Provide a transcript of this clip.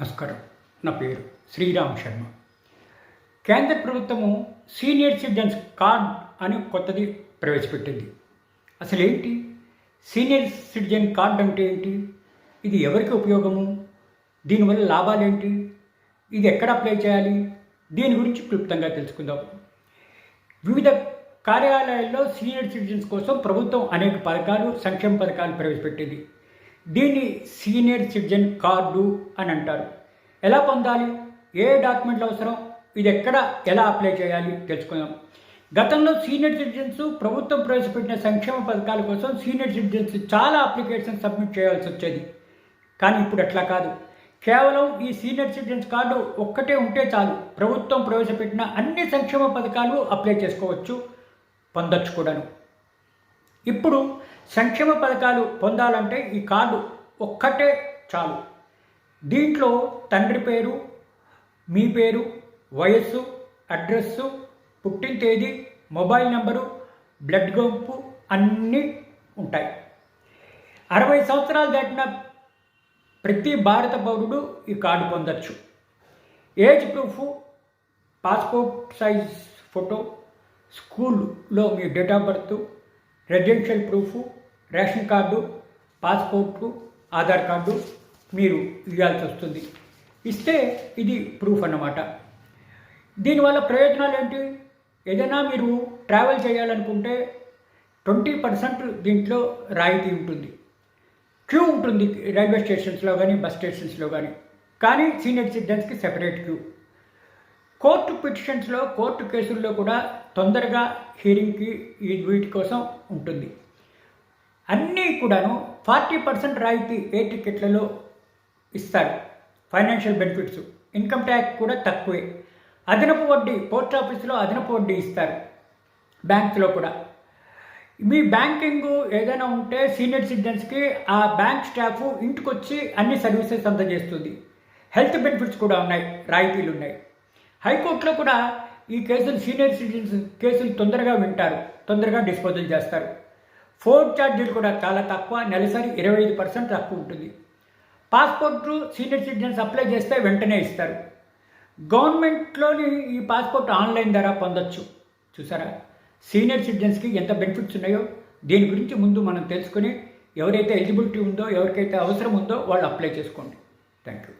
నమస్కారం. నా పేరు శ్రీరామ్ శర్మ. కేంద్ర ప్రభుత్వము సీనియర్ సిటిజన్స్ కార్డ్ అని కొత్తది ప్రవేశపెట్టింది. అసలు ఏంటి సీనియర్ సిటిజన్ కార్డ్ అంటే ఏంటి? ఇది ఎవరికి ఉపయోగము? దీనివల్ల లాభాలేంటి? ఇది ఎక్కడ అప్లై చేయాలి? దీని గురించి క్లుప్తంగా తెలుసుకుందాం. వివిధ కార్యాలయాల్లో సీనియర్ సిటిజన్స్ కోసం ప్రభుత్వం అనేక పథకాలు, సంక్షేమ పథకాలు ప్రవేశపెట్టింది. దీన్ని సీనియర్ సిటిజన్ కార్డు అని అంటారు. ఎలా పొందాలి? ఏ డాక్యుమెంట్లు అవసరం? ఇది ఎక్కడ ఎలా అప్లై చేయాలి తెలుసుకుందాం. గతంలో సీనియర్ సిటిజన్స్ ప్రభుత్వం ప్రవేశపెట్టిన సంక్షేమ పథకాల కోసం సీనియర్ సిటిజన్స్ చాలా అప్లికేషన్ సబ్మిట్ చేయాల్సి వచ్చేది. కానీ ఇప్పుడు అట్లా కాదు. కేవలం ఈ సీనియర్ సిటిజన్స్ కార్డు ఒక్కటే ఉంటే చాలు. ప్రభుత్వం ప్రవేశపెట్టిన అన్ని సంక్షేమ పథకాలు అప్లై చేసుకోవచ్చు, పొందొచ్చు కూడాను. ఇప్పుడు సంక్షేమ పథకాలు పొందాలంటే ఈ కార్డు ఒక్కటే చాలు. దీంట్లో తండ్రి పేరు, మీ పేరు, వయస్సు, అడ్రస్సు, పుట్టిన తేదీ, మొబైల్ నెంబరు, బ్లడ్ గ్రూపు అన్నీ ఉంటాయి. 60 సంవత్సరాలు దాటిన ప్రతి భారత పౌరుడు ఈ కార్డు పొందొచ్చు. Age proof, passport size photo, స్కూల్లో మీ date of birth, residential proof, ration card, passport, Aadhaar card మీరు ఇవ్వాల్సి వస్తుంది. ఇస్తే ఇది ప్రూఫ్ అన్నమాట. దీనివల్ల ప్రయోజనాలు ఏంటి? ఏదైనా మీరు ట్రావెల్ చేయాలనుకుంటే 20% దీంట్లో రాయితీ ఉంటుంది. క్యూ ఉంటుంది రైల్వే స్టేషన్స్లో కానీ, బస్ స్టేషన్స్లో కానీ సీనియర్ సిటిజన్స్కి సెపరేట్ క్యూ. కోర్టు పిటిషన్స్లో, కోర్టు కేసుల్లో కూడా తొందరగా హీరింగ్కి వీటి కోసం ఉంటుంది. అన్నీ కూడాను 40% రాయితీ ఏ టికెట్లలో ఇస్తారు. ఫైనాన్షియల్ బెనిఫిట్స్, ఇన్కమ్ ట్యాక్స్ కూడా తక్కువే. అదనపు వడ్డీ, పోస్ట్ ఆఫీస్లో అదనపు వడ్డీ ఇస్తారు. బ్యాంక్స్లో కూడా. మీ బ్యాంకింగ్ ఏదైనా ఉంటే సీనియర్ సిటిజన్స్కి ఆ బ్యాంక్ స్టాఫ్ ఇంటికి వచ్చి అన్ని సర్వీసెస్ అందజేస్తుంది. హెల్త్ బెనిఫిట్స్ కూడా ఉన్నాయి, రాయితీలు ఉన్నాయి. హైకోర్టులో కూడా ఈ కేసులు, సీనియర్ సిటిజన్స్ కేసులు తొందరగా వింటారు, తొందరగా డిస్పోజల్ చేస్తారు. ఫోన్ ఛార్జీలు కూడా చాలా తక్కువ, నెలసరి 25% తక్కువ ఉంటుంది. పాస్పోర్టు సీనియర్ సిటిజన్స్ అప్లై చేస్తే వెంటనే ఇస్తారు. గవర్నమెంట్లోని ఈ పాస్పోర్ట్ ఆన్లైన్ ద్వారా పొందొచ్చు. చూసారా సీనియర్ సిటిజన్స్కి ఎంత బెనిఫిట్స్ ఉన్నాయో? దీని గురించి ముందు మనం తెలుసుకొని ఎవరైతే ఎలిజిబిలిటీ ఉందో, ఎవరికైతే అవసరం ఉందో వాళ్ళు అప్లై చేసుకోండి. Thank you.